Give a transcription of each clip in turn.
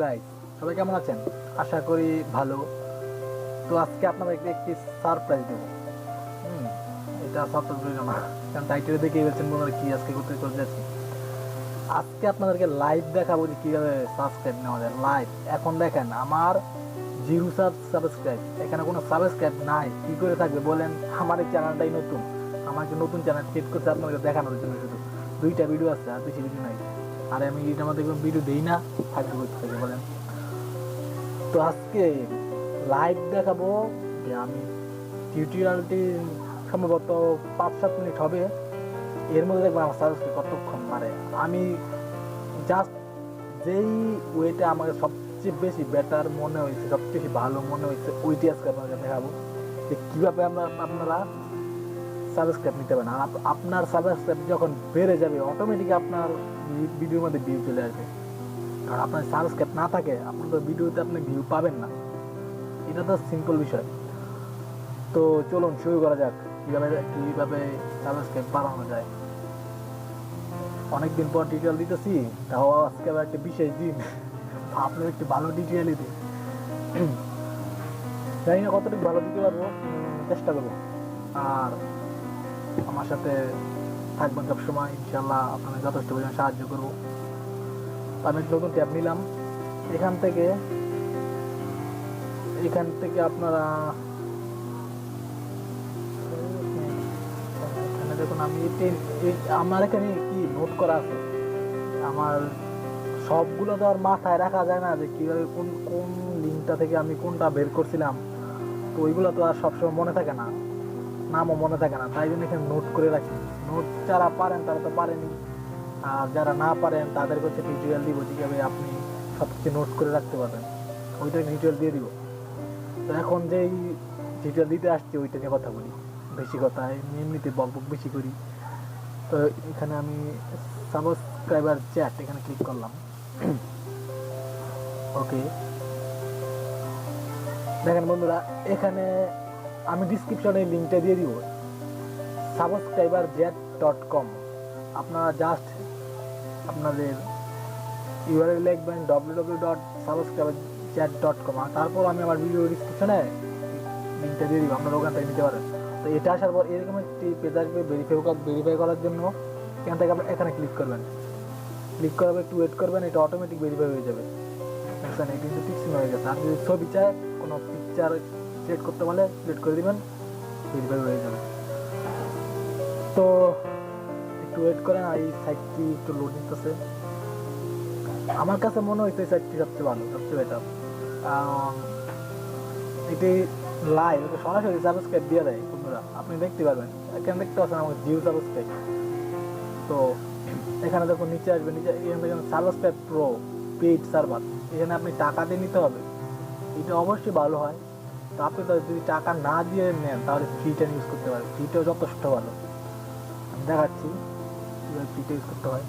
Guys, সবাই কেমন আছেন? আশা করি ভালো। তো আজকে আপনাদেরকে একটি সারপ্রাইজ দেবো। হুম, এটা সারপ্রাইজ না, কারণ টাইটেলে দেখে বলছেন বন্ধুরা কি আজকে করতে করতে যাচ্ছি। আজকে আপনাদেরকে লাইভ দেখাবো যে কীভাবে সাবস্ক্রাইব নেওয়া যায় লাইভ। এখন দেখেন আমার জিরো সাবস্ক্রাইব, এখানে কোনো সাবস্ক্রাইব নাই, কি করে থাকবে বলেন? আমার এই চ্যানেলটাই নতুন, আমাকে নতুন চ্যানেল ক্রিয়েট করতে আপনাদেরকে দেখানোর জন্য। শুধু 2টা ভিডিও আছে, আর বেশি ভিডিও নাই। আর আমি এটার মধ্যে কোনো ভিডিও দিই না, থাকবে করতে থাকে বলেন। তো আজকে লাইভ দেখাবো যে আমি টিউটোরিয়ালটি সম্ভবত 5-7 মিনিট হবে। এর মধ্যে দেখবো আমার সার্ভিসকে কতক্ষণ পারে। আমি জাস্ট যেই ওয়েটা আমাকে সবচেয়ে বেশি বেটার মনে হয়েছে, সবচেয়ে বেশি ভালো মনে হয়েছে, ওইটি আজকে আপনাকে দেখাবো যে কীভাবে আপনারা সাবস্ক্রাইব নিতে পারেন। আর আপনার সাবস্ক্রাইব যখন বেড়ে যাবে অটোমেটিক আপনার ভিডিওর মধ্যে ভিউ চলে আসবে। আর আপনার সাবস্ক্রাইব না থাকে আপনার তো ভিডিওতে আপনি ভিউ পাবেন না। এটা তো সিম্পল বিষয়। তো চলুন শুরু করা যাক কীভাবে সাবস্ক্রাইব বাড়ানো যায়। অনেকদিন পর টিউটোরিয়াল দিতেছি, তাও আজকে আবার একটা বিশেষ দিন, ভাবলাম একটু ভালো টিউটোরিয়ালই দিই। জানি না কতটুকু ভালো দিতে পারবো, চেষ্টা করবো। আর আমার সাথে থাকবেন সবসময়, ইনশাল্লাহ আপনাদের যথেষ্ট পরিমাণ সাহায্য করবো। আমি নতুন ট্যাব নিলাম, এখান থেকে আপনারা দেখুন, আমি আমার এখানে কি নোট করা আছে। আমার সবগুলো তো আর মাথায় রাখা যায় না যে কীভাবে কোন কোন লিঙ্কটা থেকে আমি কোনটা বের করছিলাম। তো ওইগুলো তো আর সবসময় মনে থাকে না, নামও মনে থাকে না, তাই জন্য এখানে নোট করে রাখি। নোট যারা পারেন তারা তো পারেনি, আর যারা না পারেন তাদের কাছে টিউটোরিয়াল দিব কীভাবে আপনি সব কিছু নোট করে রাখতে পারবেন, ওইটা টিউটোরিয়াল দিয়ে দিব। তো এখন যেই টিউটোরিয়াল দিতে আসছি ওইটা নিয়ে কথা বলি। বেশি কথা এমনিতে বকবক বেশি করি। তো এখানে আমি সাবস্ক্রাইবার চ্যাট এখানে ক্লিক করলাম। ওকে, দেখেন বন্ধুরা, এখানে আমি ডিসক্রিপশনে লিঙ্কটা দিয়ে দিব, subscriberjet.com। আপনারা জাস্ট আপনাদের ইউআরএল লিখবেন www.subscriberjet.com, আর তারপর আমি আমার ভিডিও ডিসক্রিপশনে লিঙ্কটা দিয়ে দিব, আপনারা ওখান থেকে নিতে পারেন। তো এটা আসার পর এরকম একটি পেজ আসবে ভেরিফাই করার জন্য। এখান থেকে আপনার এখানে ক্লিক করবেন, ক্লিক করার একটু ওয়েট করবেন, এটা অটোমেটিক ভেরিফাই হয়ে যাবে। দেখছেন এই কিন্তু পিক্সিং হয়ে গেছে। আর যদি ছবি চায়, কোনো পিকচার সিলেক্ট করতে পারলে সিলেক্ট করে দিবেন, ভেরিফাই হয়ে যাবে। তো একটু ওয়েট করেন, আর এই সাইটটি একটু লোড নিতেছে। আমার কাছে মনে হয়েছে এই সাইটটি সবচেয়ে ভালো, সবচেয়ে বেটার, কারণ এটি লাইভ, সরাসরি সাবস্ক্রাইব দিয়ে দেয় বন্ধুরা। আপনি দেখতে পারবেন, এখানে দেখতে পাচ্ছেন আমার জিও সাবস্ক্রাইব। তো এখানে দেখুন নিচে আসবে, নিচে এখান থেকে সাবস্ক্রাইব প্রো পেইড সার্ভার, এখানে আপনি টাকা দিয়ে নিতে হবে। এটা অবশ্যই ভালো হয়। তো আপনি তো যদি টাকা না দিয়ে নেন তাহলে ফ্রিটা ইউজ করতে পারেন, ফ্রিটাও যথেষ্ট ভালো। আমি দেখাচ্ছি কীভাবে ফ্রিটা ইউজ করতে হয়।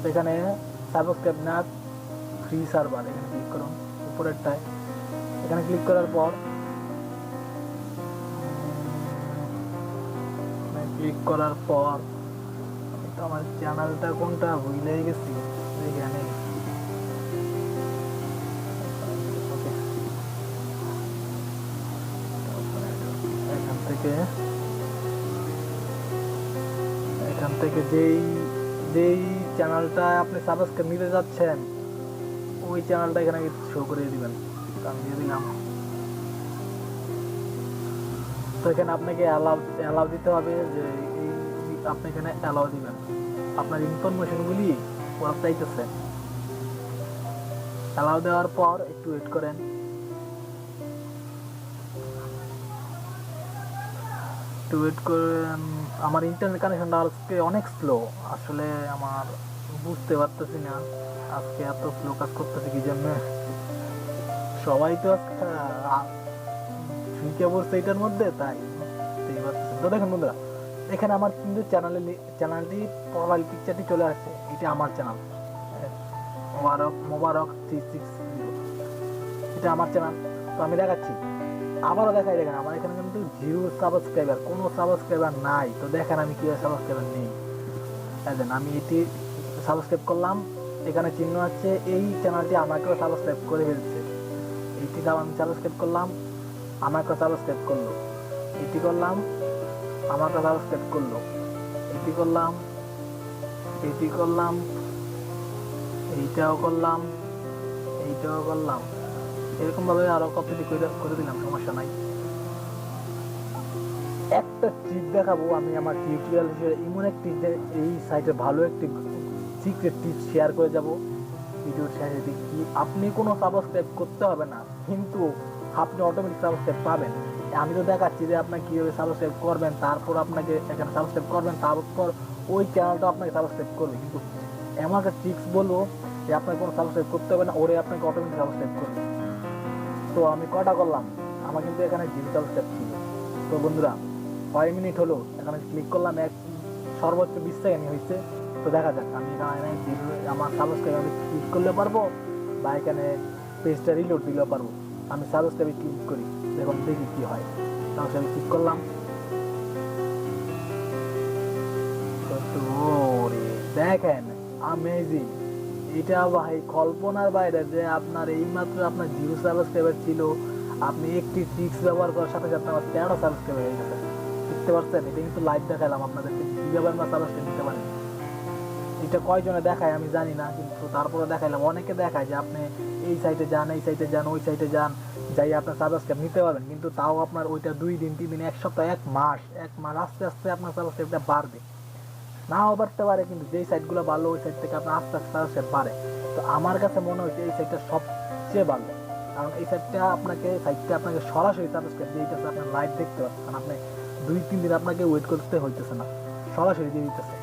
তো এখানে সাবস্ক্রাইব না ফ্রি সার্ভার, এখানে ক্লিক করুন উপরেরটায়। এখানে ক্লিক করার পর আমি তো আমার চ্যানেলটা কোনটা ভুলে গেছি, এখানে এখান থেকে যেই চ্যানেলটা আপনি সাবস্ক্রাইব নিতে যাচ্ছেন ওই চ্যানেলটা এখানে শো করে দিবেন। আমি দিয়ে দিলাম। তো এখানে আপনাকে অ্যালাউ দিতে হবে, যে আপনি এখানে অ্যালাউ দিবেন। আপনার ইনফরমেশনগুলি ওরা চাইতেছে। অ্যালাউ দেওয়ার পর একটু ওয়েট করেন। আমার ইন্টারনেট কানেকশনটা আজকে অনেক স্লো, আসলে আমার বুঝতে পারতেছি না আজকে এত স্লো কাজ করতেছে কি জন্য। সবাই তো ঝুঁকে পড়ছে এটার মধ্যে, তাই বুঝতেই পারতেছি। তো দেখুন বন্ধুরা, এখানে আমার কিন্তু চ্যানেলটি প্রোফাইল পিকচারটি চলে আসছে, এটা আমার চ্যানেল মোবারক 360, এটা আমার চ্যানেল। তো আমি দেখাচ্ছি, আবারও দেখাই। দেখেন আমার এখানে কিন্তু জিরো সাবস্ক্রাইবার, কোনো সাবস্ক্রাইবার নাই। তো দেখেন আমি কীভাবে সাবস্ক্রাইবার নেই। দেখেন আমি এটি সাবস্ক্রাইব করলাম, এখানে চিহ্ন আছে, এই চ্যানেলটি আমাকেও সাবস্ক্রাইব করে ফেলছে। এইটি আমি সাবস্ক্রাইব করলাম, আমাকেও সাবস্ক্রাইব করলো। এটি করলাম, আমাকেও সাবস্ক্রাইব করলো। এটি করলাম, এটি করলাম, এইটাও করলাম, এইটাও করলাম। এরকম ভাবে আরো কতটি করে দিলাম, সমস্যা নাই। একটা টিপ দেখাবো আমি আমার টিউটোরিয়াল হিসেবে, এমন একটি যে এই সাইটে ভালো একটি সিক্রেট টিপস শেয়ার করে যাব ভিডিওর শেষে দেখি। আপনি কোনো সাবস্ক্রাইব করতে হবে না, কিন্তু আপনি অটোমেটিক সাবস্ক্রাইব পাবেন। আমি তো দেখাচ্ছি যে আপনাকে কীভাবে সাবস্ক্রাইব করবেন, তারপর আপনাকে এখানে সাবস্ক্রাইব করবেন, তারপর ওই চ্যানেলটা আপনাকে সাবস্ক্রাইব করবে। কিন্তু এমন একটা ট্রিক্স বলবো যে আপনাকে কোনো সাবস্ক্রাইব করতে হবে না, ওরে আপনাকে অটোমেটিক সাবস্ক্রাইব করবে। তো আমি কটা করলাম, আমার কিন্তু এখানে জিরো সাবস্ক্রাইব ছিল। তো বন্ধুরা 5 মিনিট হলো, এখানে ক্লিক করলাম, সর্বোচ্চ 20 সেকেন্ড হয়েছে। তো দেখা যাক আমি এখানে আমার সাবস্ক্রাইব আমি ক্লিক করলে পারবো, বা এখানে পেজটা রিলোড দিলেও পারবো। আমি সাবস্ক্রাইবে ক্লিক করি, দেখুন দেখি কি হয়। সাবস্ক্রাইবে ক্লিক করলাম, দেখেন আমেজিং। এটা ভাই কল্পনার বাইরে যে আপনার এইমাত্র আপনার জিরো সাবস্ক্রাইবার ছিল, আপনি একটি ট্রিক্স ব্যবহার করার সাথে সাথে আমার 13 সাবস্ক্রাইবার হয়ে গেছে। বুঝতে পারছেন? এটা কিন্তু লাইভ দেখালাম আপনাদেরকে কিভাবে আমরা সাবস্ক্রাইব দিতে পারি। এটা কয়জনে দেখায় আমি জানি না, কিন্তু তারপরে দেখাইলাম। অনেকে দেখায় যে আপনি এই সাইটে যান, এই সাইটে যান, ওই সাইটে যান, যাই আপনার সাবস্ক্রাইব নিতে পারবেন। কিন্তু তাও আপনার ওইটা 2 দিন 3 দিন 1 সপ্তাহ 1 মাস আস্তে আস্তে আপনার সাবস্ক্রাইবটা বাড়বে। নাও বাড়তে পারে, কিন্তু যেই সাইটগুলো ভালো ওই সাইট থেকে আপনার আস্তে আস্তে সাবস্ক্রাইব বাড়ে। তো আমার কাছে মনে হচ্ছে এই সাইটটা সবচেয়ে ভালো, কারণ এই সাইটটা আপনাকে সরাসরি সাবস্ক্রাইব দিয়ে দিতেছে। আপনার লাইভ দেখতে পাচ্ছেন, আপনি 2-3 দিন আপনাকে ওয়েট করতে হইতেছে না, সরাসরি দিয়ে দিতেছে।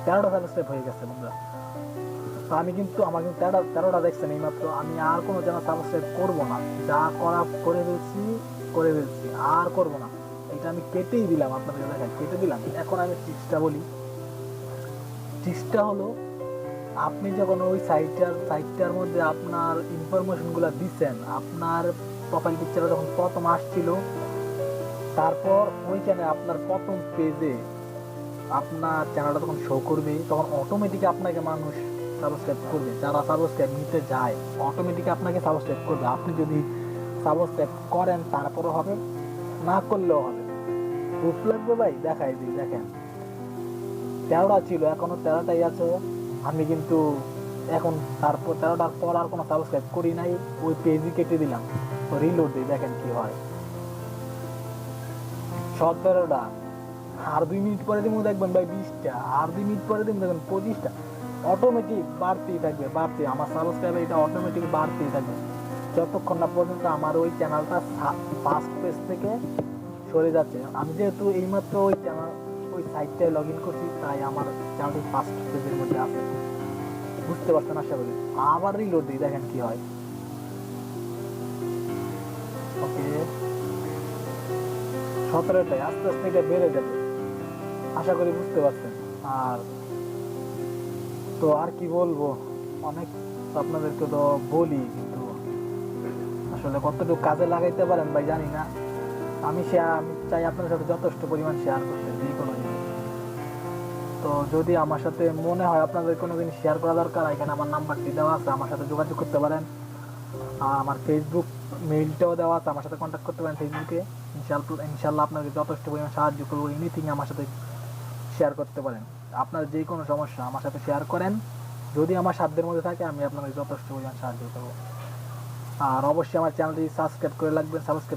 13টা সাবস্ক্রাইব হয়ে গেছে বন্ধুরা। তো আমি কিন্তু আমার কিন্তু 13টা দেখছেন এইমাত্র। আমি আর কোনো চ্যানেল সাবস্ক্রাইব করবো না, যা করা করে ফেলছি, আর করবো না। এটা আমি কেটেই দিলাম, আপনাদের দেখায় কেটে দিলাম। এখন আমি টিপসটা বলি। টিপসটা হলো, আপনি যখন ওই সাইটটার মধ্যে আপনার ইনফরমেশনগুলো দিচ্ছেন, আপনার প্রোফাইল পিকচারটা যখন প্রথম আসছিল, তারপর ওইখানে আপনার প্রথম পেজে আপনার চ্যানেলটা তখন শো করবে, তখন অটোমেটিক আপনাকে মানুষ সাবস্ক্রাইব করবে। যারা সাবস্ক্রাইব নিতে যায় অটোমেটিক আপনাকে সাবস্ক্রাইব করবে। আপনি যদি সাবস্ক্রাইব করেন তারপরও হবে, না করলেও হবে। প্রুফ লাগবে ভাই, দেখাই দিই। দেখেন 13টা ছিল, এখনো 13টাই আছে। আমি কিন্তু এখন তারপর 13টার পর আর কোনো সাবস্ক্রাইব করি নাই, ওই পেজই কেটে দিলাম। তো রিলোড দিই, দেখেন কি হয়। 17টা, আর 2 মিনিট পরে দিন দেখবেন ভাই 20টা, আর 2 মিনিট পরে দিন দেখবেন 25টা। অটোমেটিক বাড়তেই থাকবে, আমার সাবস্ক্রাইবার এটা অটোমেটিক বাড়তেই থাকবে, যতক্ষণ না পর্যন্ত আমার ওই চ্যানেলটা ফার্স্ট পেজ থেকে সরে যাচ্ছে। আমি যেহেতু এইমাত্র ওই সাইটটায় লগ ইন করছি, তাই আমার চ্যানেলটি ফার্স্ট পেজের মধ্যে আছে। বুঝতে পারছেন আশা করি। আবার রিলোড দিই, দেখেন কি হয়। ওকে, 17টায় আস্তে আস্তে এটা বেড়ে যাবে, আশা করি বুঝতে পারছেন। আর তো আর কি বলবো, অনেক আপনাদেরকে তো বলি, কিন্তু আসলে কতটুকু কাজে লাগাইতে পারেন ভাই জানি না। আমি চাই আপনাদের সাথে যথেষ্ট পরিমাণ শেয়ার করতে, যে কোনো জিনিস। তো যদি আমার সাথে মনে হয় আপনাদের কোনো জিনিস শেয়ার করা দরকার, এখানে আমার নাম্বারটি দেওয়া আছে, আমার সাথে যোগাযোগ করতে পারেন। আমার ফেসবুক মেইলটাও দেওয়া আছে, আমার সাথে কন্ট্যাক্ট করতে পারেন ফেসবুকে। ইনশাল্লাহ আপনাকে যথেষ্ট পরিমাণ সাহায্য করবো। এনিথিং আমার সাথে শেয়ার করতে পারেন, আপনার যে কোনো সমস্যা আমার সাথে শেয়ার করেন। যদি আমার সাধ্যের মধ্যে থাকে আমি আপনাকে যথেষ্ট পরিমাণ সাহায্য করবো। আর অবশ্যই আমার চ্যানেলটি সাবস্ক্রাইব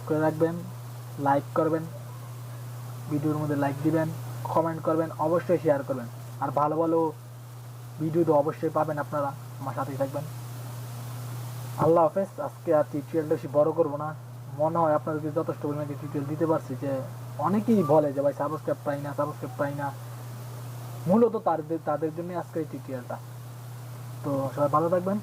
করে রাখবেন, লাইক করবেন, ভিডিওর মধ্যে লাইক দিবেন, কমেন্ট করবেন, অবশ্যই শেয়ার করবেন। আর ভালো ভালো ভিডিও তো অবশ্যই পাবেন আপনারা, আমার সাথেই থাকবেন। আল্লাহ হাফেজ। আজকে আর টিউটোরিয়ালটা বেশি বড় করবো না, মনে হয় আপনাদেরকে যথেষ্ট পরিমাণে টিউটোরিয়াল দিতে পারছি। যে অনেকেই বলে যে ভাই সাবস্ক্রাইব পাই না, মূলত তাদের জন্য আজকে এই টিউটোরিয়ালটা। তো সবাই ভালো থাকবেন।